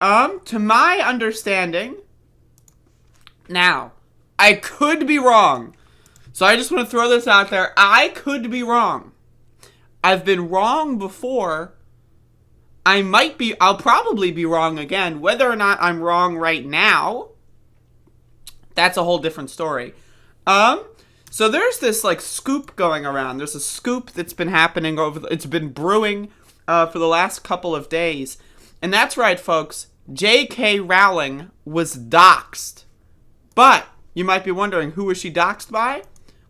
To my understanding, now, I could be wrong. So I just want to throw this out there. I could be wrong. I've been wrong before. I'll probably be wrong again. Whether or not I'm wrong right now, that's a whole different story. So there's this, like, scoop going around. There's a scoop that's been happening it's been brewing, for the last couple of days. And that's right, folks. J.K. Rowling was doxed. But you might be wondering, who was she doxed by?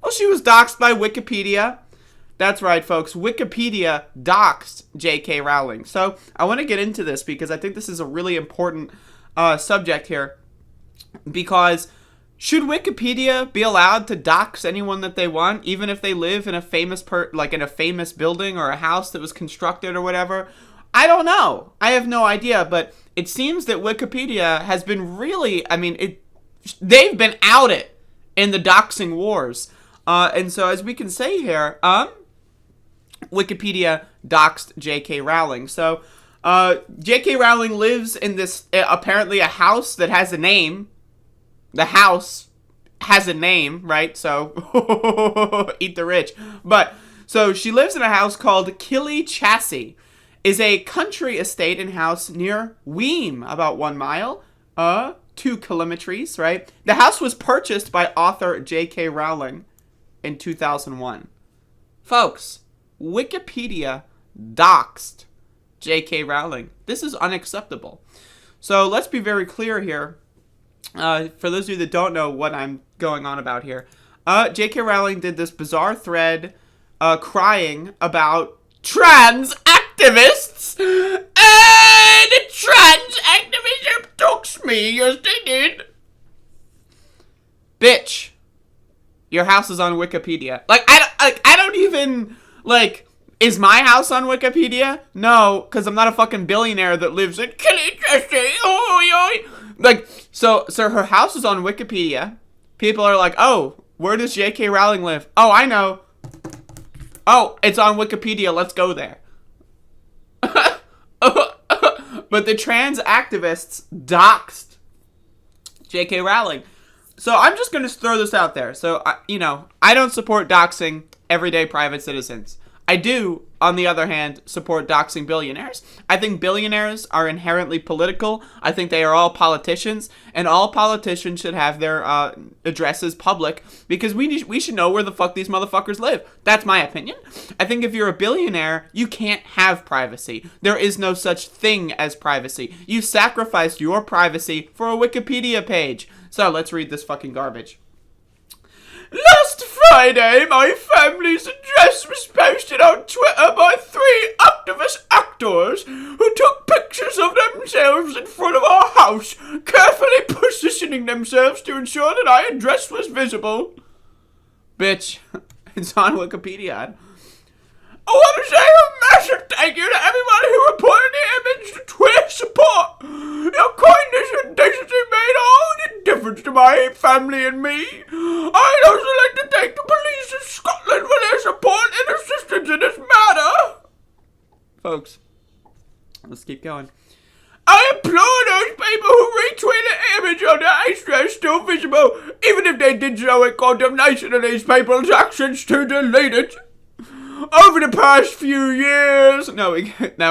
Well, she was doxed by Wikipedia. That's right, folks. Wikipedia doxed J.K. Rowling. So I want to get into this because I think this is a really important subject here. Because should Wikipedia be allowed to dox anyone that they want, even if they live in a famous in a famous building or a house that was constructed or whatever? I don't know. I have no idea, but it seems that Wikipedia has been really, they've been outed in the doxing wars. And so as we can say here, Wikipedia doxed J.K. Rowling. So, J.K. Rowling lives in this, apparently a house that has a name. The house has a name, right? So, eat the rich. But, so she lives in a house called Killy Chassis. Is a country estate and house near Weem, about 1 mile, 2 kilometers, right? The house was purchased by author J.K. Rowling in 2001. Folks, Wikipedia doxed J.K. Rowling. This is unacceptable. So let's be very clear here. For those of you that don't know what I'm going on about here, J.K. Rowling did this bizarre thread crying about trans activists. The trans activists doxed me. Yes, they did. Bitch. Your house is on Wikipedia. I don't even, is my house on Wikipedia? No, because I'm not a fucking billionaire that lives in Killy Chassis. So her house is on Wikipedia. People are like, oh, where does J.K. Rowling live? Oh, I know. Oh, it's on Wikipedia. Let's go there. But the trans activists doxed J.K. Rowling. So I'm just going to throw this out there. So, I don't support doxing everyday private citizens. I do, on the other hand, support doxing billionaires. I think billionaires are inherently political. I think they are all politicians, and all politicians should have their addresses public because we should know where the fuck these motherfuckers live. That's my opinion. I think if you're a billionaire, you can't have privacy. There is no such thing as privacy. You sacrificed your privacy for a Wikipedia page. So let's read this fucking garbage. Last Friday, my family's address was posted on Twitter by 3 activist actors who took pictures of themselves in front of our house, carefully positioning themselves to ensure that our address was visible. Bitch, it's on Wikipedia. I want to say a massive thank you to everyone who reported the image to Twitter support. Your kindness and decency made all the difference to my family and me. I'd also like to thank the police of Scotland for their support and assistance in this matter. Folks, let's keep going. I implore those people who retweet the image of the address still visible, even if they did so in condemnation of these people's actions, to delete it. Over the past few years... now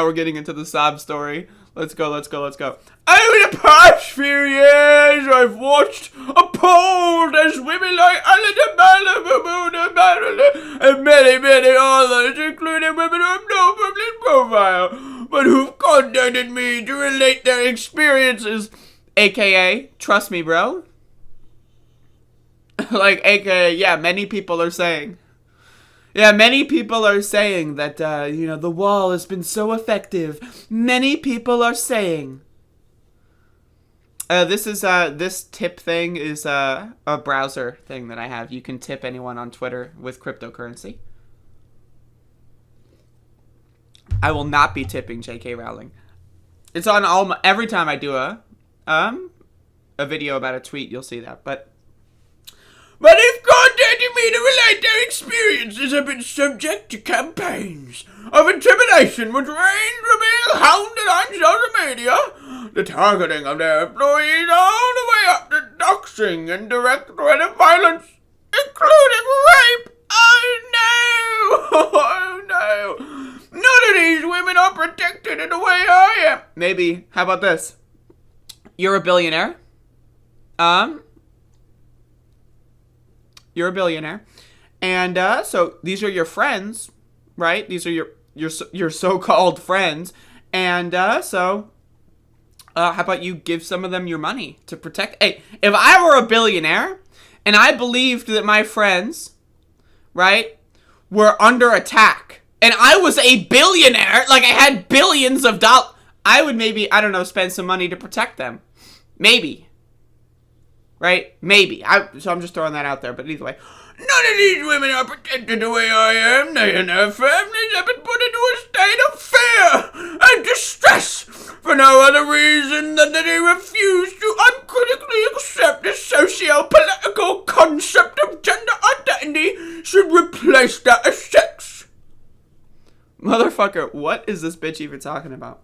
we're getting into the sob story. Let's go. Over the past few years, I've watched, appalled, as women like and many others, including women who have no public profile, but who've contacted me to relate their experiences. AKA, trust me, bro. AKA, yeah, many people are saying... yeah, many people are saying that, the wall has been so effective. Many people are saying. This tip thing is a browser thing that I have. You can tip anyone on Twitter with cryptocurrency. I will not be tipping J.K. Rowling. It's on every time I do a video about a tweet, you've see that. But if contacting me to relate their experiences have been subject to campaigns of intimidation which range from being hounded on social media, the targeting of their employees, all the way up to doxing and direct threat of violence, including rape. Oh no! Oh no! None of these women are protected in the way I am. Maybe, how about this? You're a billionaire. You're a billionaire. And so these are your friends, right? These are your so-called friends. And so how about you give some of them your money to protect? Hey, if I were a billionaire and I believed that my friends, right, were under attack, and I was a billionaire, like I had billions of dollars, I would maybe, I don't know, spend some money to protect them. Maybe. Right? Maybe. So I'm just throwing that out there, but either way. None of these women are protected the way I am. They and their families have been put into a state of fear and distress for no other reason than that they refuse to uncritically accept the socio-political concept of gender identity should replace that of sex. Motherfucker, what is this bitch even talking about?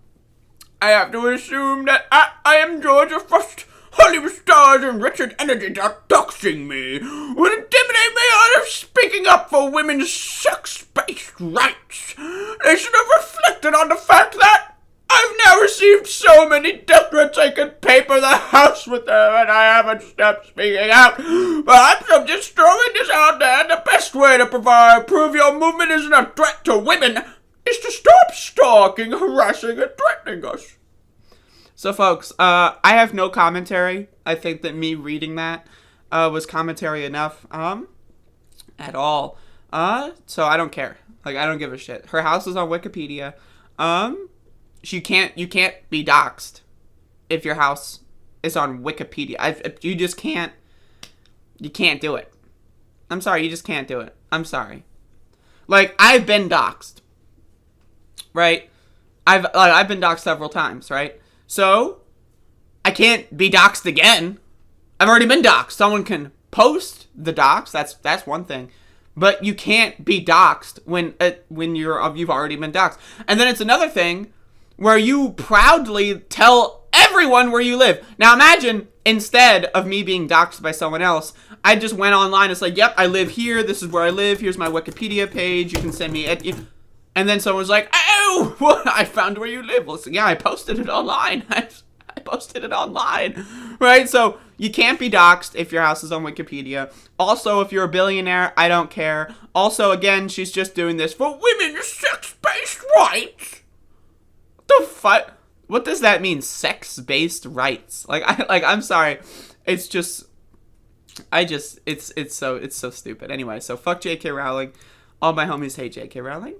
I have to assume that I am Georgia First. Hollywood stars and Richard entities are doxing me would intimidate me out of speaking up for women's sex-based rights. They should have reflected on the fact that I've now received so many death threats I could paper the house with them, and I haven't stopped speaking out. Perhaps I'm just throwing this out there. The best way to prove your movement isn't a threat to women is to stop stalking, harassing, and threatening us. So, folks, I have no commentary. I think that me reading that was commentary enough at all. So I don't care. Like, I don't give a shit. Her house is on Wikipedia. You can't be doxxed if your house is on Wikipedia. You just can't. You can't do it. I'm sorry. You just can't do it. I'm sorry. Like, I've been doxxed. Right? I've been doxxed several times, right? So, I can't be doxxed again. I've already been doxxed. Someone can post the dox. That's one thing. But you can't be doxxed when you've already been doxxed. And then it's another thing where you proudly tell everyone where you live. Now imagine, instead of me being doxxed by someone else, I just went online. It's like, yep, I live here. This is where I live. Here's my Wikipedia page. You can send me and then someone's like, oh, what? I found where you live. Well, so, yeah, I posted it online. I posted it online, right? So you can't be doxxed if your house is on Wikipedia. Also, if you're a billionaire, I don't care. Also, again, she's just doing this for women's sex-based rights. What the fuck? What does that mean? Sex-based rights? I'm sorry. It's just, it's so stupid. Anyway, so fuck J.K. Rowling. All my homies hate J.K. Rowling.